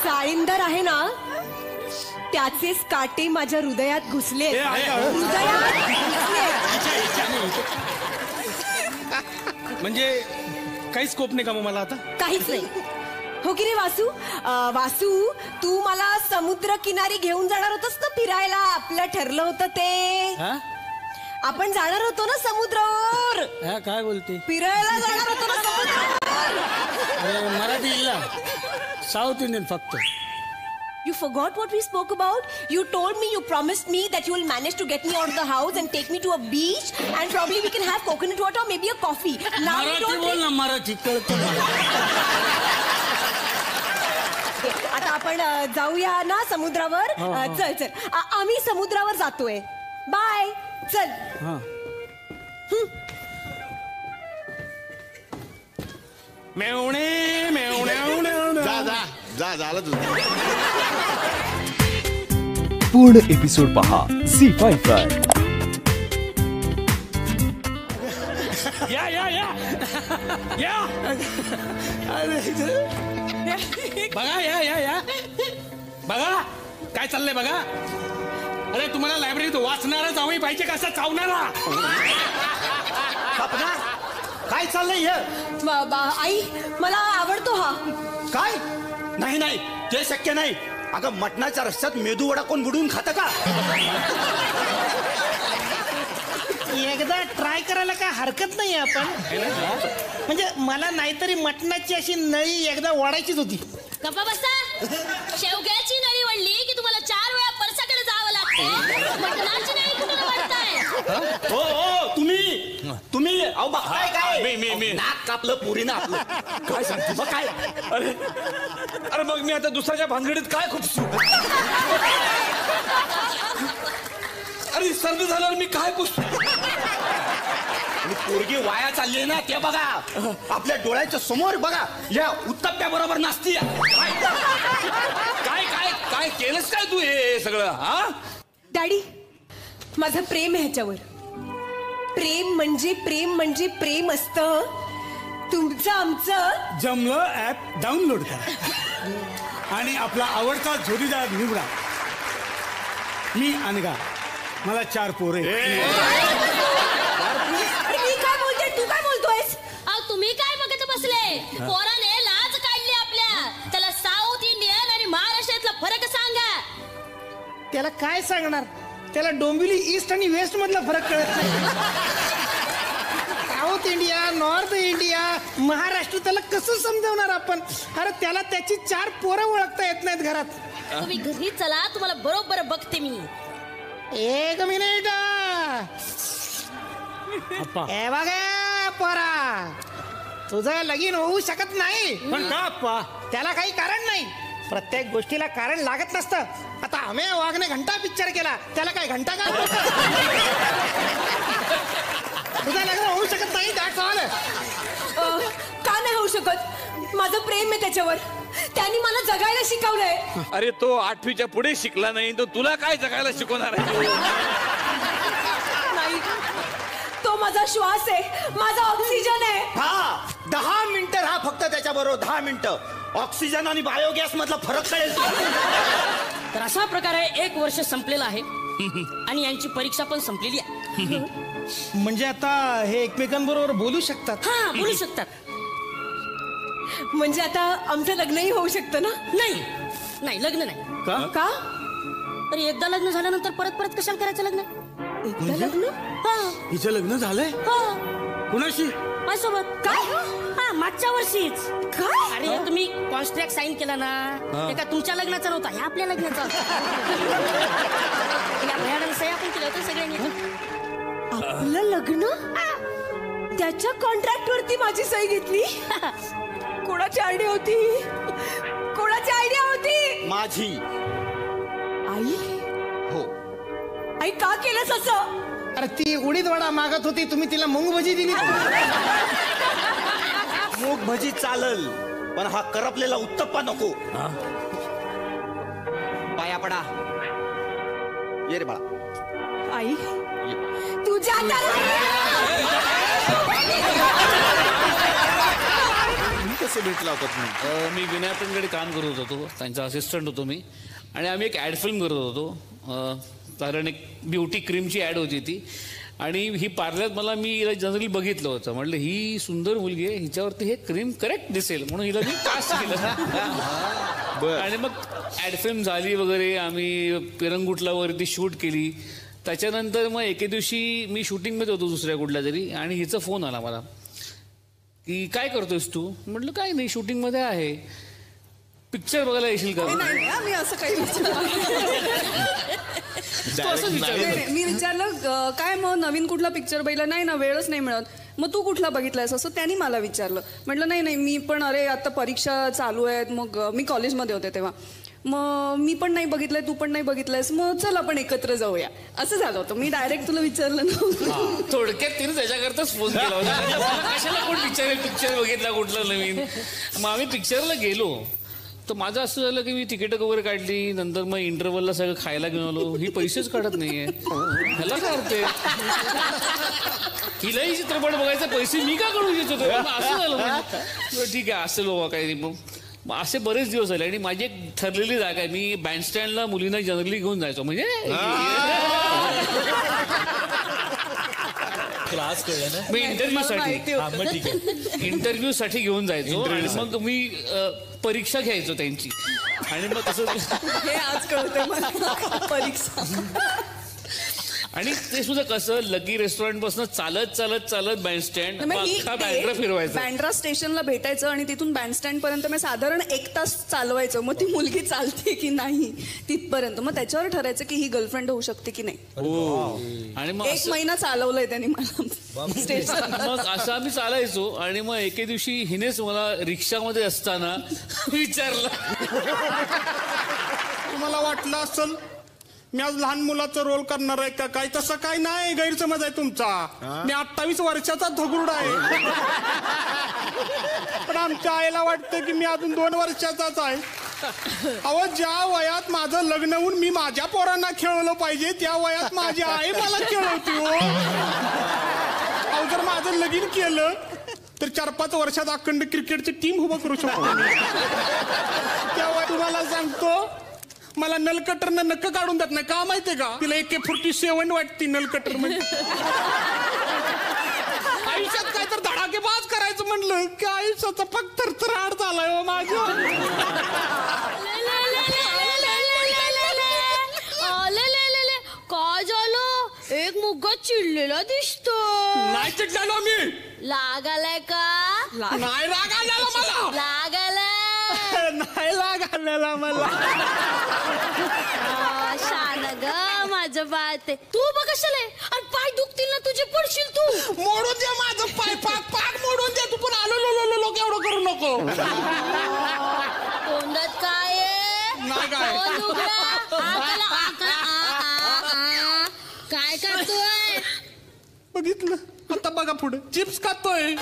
साळींदर आहे ना, त्याचेच काटे माझ्या हृदयात घुसले. म्हणजे काहीच स्कोप नाही का मग मला आता? काहीच नाही. हो की रे वासू? वासू, तू मला समुद्र किनारी घेऊन जाणार होतस ना फिरायला. आपलं ठरलं होतं ते. आपण जाणार होतो ना समुद्रावर. काय बोलते? फिरायला जाणार होतो ना समुद्रावर. मराठी साऊथ इंडियन फक्त. You forgot what we spoke about? You told me, you promised me that you will manage to get me out of the house and take me to a beach and probably we can have coconut water or maybe a coffee. Now you don't. बोल ना मराठी कळतं. आता आपण जाऊया ना समुद्रावर. चल चल, आम्ही समुद्रावर जातोय. बाय. चल. मेवणे मेवणे जा झालं तुझं. पूर्ण एपिसोड पहा झी5 वर. या या या या बघा, या या या बघा काय चाललंय बघा. अरे तुम्हाला लायब्ररीत वाचणारा जाऊही पाहिजे का, असा चावणारा? काय चाललंय? आई, मला आवडतो हा. काय? नाही नाही, ते शक्य नाही. अगं मटणाच्या रस्त्यात मेदू वडा कोण बुडवून खातं का? एकदा ट्राय करायला काय हरकत नाही आपण. म्हणजे मला नाहीतरी मटणाची अशी नळी एकदा ओढायचीच होती. गप्पा बसा. शेवग्याची नळी वळली की तुम्हाला 4 वेळा परसाकडे जावं लागतं. मटणाची नळी कुणाला वाटताय? हो तुम्ही अहो बघताय काय? मी नाक कापलं पुरीनं आपलं. काय सांगते मग काय? अरे मग मी आता दुसऱ्याच्या भानगडीत काय खुपसू? अरे सर्दी झाल्यावर मी काय पुसतो? पोरगी वाया चालली ना, ते बघा. आपल्या डोळ्याच्या समोर बघा, या उत्तप्प्या बरोबर नाचती. काय काय काय केलंस काय तू हे सगळं? डॅडी, माझं प्रेम आहे ह्याच्यावर. प्रेम म्हणजे प्रेम असतं. तुमचं आमचं जमलं ऍप डाउनलोड करा आणि आपला आवडता जोडीदार निवडा. मी अनगा, मला 4 पोरे. मी काय बोलते, तू काय बोलतोयस? तुम्ही काय बघत बसले? पोराने लाज काढली आपल्या. त्याला साऊथ इंडियन आणि महाराष्ट्रातला फरक सांगा. त्याला काय सांगणार? त्याला डोंबिवली ईस्ट आणि वेस्ट मधला फरक कळत नाही. South India, north India, Maharashtra त्याला कसं समजावणार आपण? अरे त्याला त्याची 4 पोरं ओळखता येत नाहीत घरात. तुम्ही घरी चला, तुम्हाला बरोबर बघते मी. 1 मिनिट. हे बघा पोरा, तुझं लगीन होऊ शकत नाही. पण का अप्पा? त्याला काही कारण नाही. प्रत्येक गोष्टीला कारण लागत नसतं. आता अमेय वाघने घंटा पिक्चर केला, त्याला काय घंटा का? तुझं लग्न होऊ शकत नाही, दॅट्स ऑल. का नाही होऊ शकत? माझं प्रेम आहे त्याच्यावर. त्यांनी मला जगायला शिकवलंय. अरे तो 8वीच्या पुढे शिकला नाही, तो तुला काय जगायला शिकवणार आहे? नाही, तो माझा श्वास आहे, माझा ऑक्सिजन आहे. 10 मिनिटं राहा फक्त त्याच्याबरोबर. 10 मिनिटं. ऑक्सिजन आणि बायोगॅस मधला फरक कळेल. तर अशा प्रकारे 1 वर्ष संपलेलं आहे आणि यांची परीक्षा पण संपलेली आहे. म्हणजे आता हे एकमेकांबरोबर बोलू शकतात? हा, बोलू शकतात. म्हणजे आता आमचं लग्नही होऊ शकतं ना? नाही नाही, लग्न नाही. का? अरे एकदा लग्न झाल्यानंतर परत परत कशाला करायचं लग्न? एकदा लग्न? हा. हिचं लग्न झालंय? हा. कुणाशी? माझ्यासोबत. काय? हा, मागच्या वर्षीच. काय? अरे तुम्ही कॉन्ट्रॅक्ट साईन केला ना, ते का तुमच्या लग्नाचा नव्हता, हे आपल्या लग्नाचा होता. या भयानक सह्या पण केल्या होत्या सगळ्यांनी. आपलं लग्न? त्याच्या कॉन्ट्रॅक्ट वरती माझी सही घेतली? कोणाची आयडिया होती? कोणाची आयडिया होती? माझी. आई? हो. आई, का केलंस असं? अरे ती उडीद वडा मागत होती, तुम्ही तिला मूग भजी दिली. मूग भजी चालल, पण हा करपलेला उत्तप्पा नको. पाया पडा. ये रे बाळा. आई, तुझ्या कसे भेटला होता तुम्ही? मी विनायकांकडे काम करत होतो, त्यांचा असिस्टंट होतो मी. आणि आम्ही एक ॲड फिल्म करत होतो. कारण एक ब्युटी क्रीमची ॲड होती ती. आणि ही पार्लर मी हिला जनरली बघितलं होतं. म्हटलं ही सुंदर मुलगी आहे, हिच्यावरती हे क्रीम करेक्ट दिसेल म्हणून हिला मी कास्ट केलं. आणि मग ॲड फिल्म झाली वगैरे. आम्ही पिरंगुटला वरती शूट केली. त्याच्यानंतर मग एके दिवशी मी शूटिंगमध्ये होतो दुसऱ्या कुठल्या तरी, आणि हिचा फोन आला मला की काय करतोयस तू? म्हटलं काय नाही, शूटिंगमध्ये आहे, पिक्चर बघायला येशील का? मी असं काही मी विचारलं काय मग नवीन कुठला पिक्चर बघितला? नाही ना, वेळच नाही मिळत. मग तू कुठला बघितलायस असं त्यांनी मला विचारलं. म्हटलं नाही मी पण, अरे आता परीक्षा चालू आहेत. मग मी कॉलेजमध्ये होते तेव्हा. मग मी पण नाही बघितलंय, तू पण नाही बघितलंयस, मग चल आपण एकत्र जाऊया असं झालं होतं. मी डायरेक्ट तुला विचारलं नव्हतं. थोडक्यात तिने त्याच्याकरताच फोन केला होता. कशाला कोण पिक्चर बघितला कुठला नवीन? मग आम्ही पिक्चरला गेलो. तर माझं असं झालं की मी तिकीट वगैरे काढली. नंतर मग इंटरव्हलला सगळं खायला घेऊन आलो. ही पैसेच काढत नाहीये, ह्याला काय करते? हिलाही चित्रपट बघायचे पैसे मी का काढून घेत होतो? असं झालं. ठीक आहे असेल बाबा काही. मग असे बरेच दिवस झाले. आणि माझी एक ठरलेली जागा आहे, मी बँडस्टँडला मुलींना जनरली घेऊन जायचो. म्हणजे क्लास कळलं ना. मी इंटरव्ह्यू साठी घेऊन जायचो. आणि मग मी परीक्षा घ्यायचो त्यांची. आणि मग तसं हे आज कळतंय मला, परीक्षा. आणि ते सुद्धा कसं लकी रेस्टॉरंट पासून चालत चालत चालत बँडस्टँड बँड्रा फिरवायचं. बँड्रा स्टेशनला भेटायचं आणि तिथून बँडस्टँड पर्यंत मी साधारण 1 तास चालवायचं. मग ती मुलगी चालते की नाही तिथपर्यंत. मग त्याच्यावर ठरायचं की ही गर्लफ्रेंड होऊ शकते की नाही. आणि मग 1 महिना चालवलंय त्यांनी मला स्टेशन. मग असं आम्ही चालायचो. आणि मग एके दिवशी हिनेच मला रिक्षामध्ये असताना विचारलं, तुम्हाला वाटलं असेल मी आज लहान मुलाचा रोल करणार आहे का काय? तसं काय नाही, गैरसमज आहे तुमचा. मी 28 वर्षाचा धगुरड आहे. पण आमच्या आईला वाटतं की मी अजून 2 वर्षाचाच आहे. अहो ज्या वयात माझं लग्न होऊन मी माझ्या पोरांना खेळवलं पाहिजे त्या वयात माझी आई मला खेळवते हो. अहो जर माझं लगीन केलं तर 4-5 वर्षात अखंड क्रिकेटची टीम उभं करू शकतो. तेव्हा तुम्हाला सांगतो मला नलकटरनं नक्क काढून देत नाही का माहितीये का? तिला AK-47 वाटती नलकटर म्हणजे. आयुष्यात काय तर धडाकेबाज करायचं म्हणलं की आयुष्याचा फक्त थरथराट झालाय हो माझं. काय झालं? एक मुलगा चिडलेला दिसतो. नाही चिडलेलो मी. लागालाय का? नाही राग आलेला मला. लागालाय नाही लाग आलेला मला. शान ग माझं बाळ ते. तू बघ कशाला आणि पाय दुखतील ना तुझे, पडशील तू. मोडून दे माझं पाय, पाक मोडून दे. तू पण आलो लोक एवढं करू नको. तोंडात काय नाही काय काय करतोय? बघितलं आता बघा पुढे चिप्स खातोय.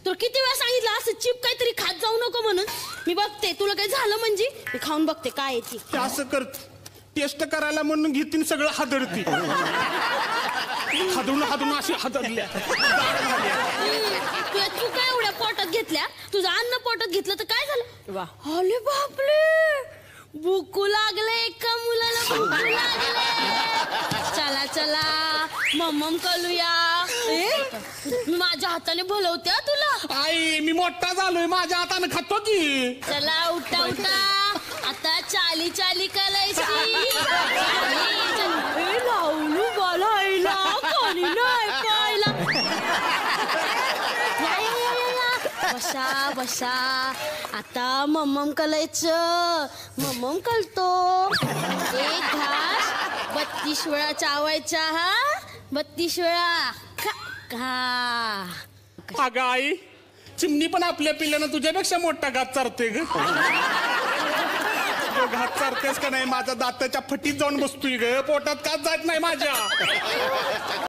तर किती वेळा सांगितलं असं चिप काहीतरी खात जाऊ नको म्हणून. मी बघते तुला काही झालं म्हणजे मी खाऊन बघते काय ती. असं करत टेस्ट करायला म्हणून घेतीन सगळं हादरती. हादरून अशी हादरल्या. तू काय एवढ्या पोटात घेतल्या? तुझं अन्न पोटात घेतलं तर काय झालं? अरे बापले, भूकू लागले एका मुलाला, भूकू लागले. चला चला मम्मम करूया. माझ्या हाताने भलवत्या तुला. आई मी मोठा झालोय, माझ्या हाताने खातो की. चला उठा उठा आता चाली चाली करायची. लावलू बोलायला कोणी नाही पाहिला. बसा बसा आता मम्मम कलायचं. मम्मम कलतो. एक घास 32 वेळा चावायचा. हा 32 वेळा खा. अगं आई चिमणी पण आपल्या पिल्ल्यानं तुझ्यापेक्षा मोठा घात चारते ग. घात चारतेस का नाही? माझा दाताच्या फटीत जाऊन बसतोय ग, पोटात काच जात नाही माझ्या.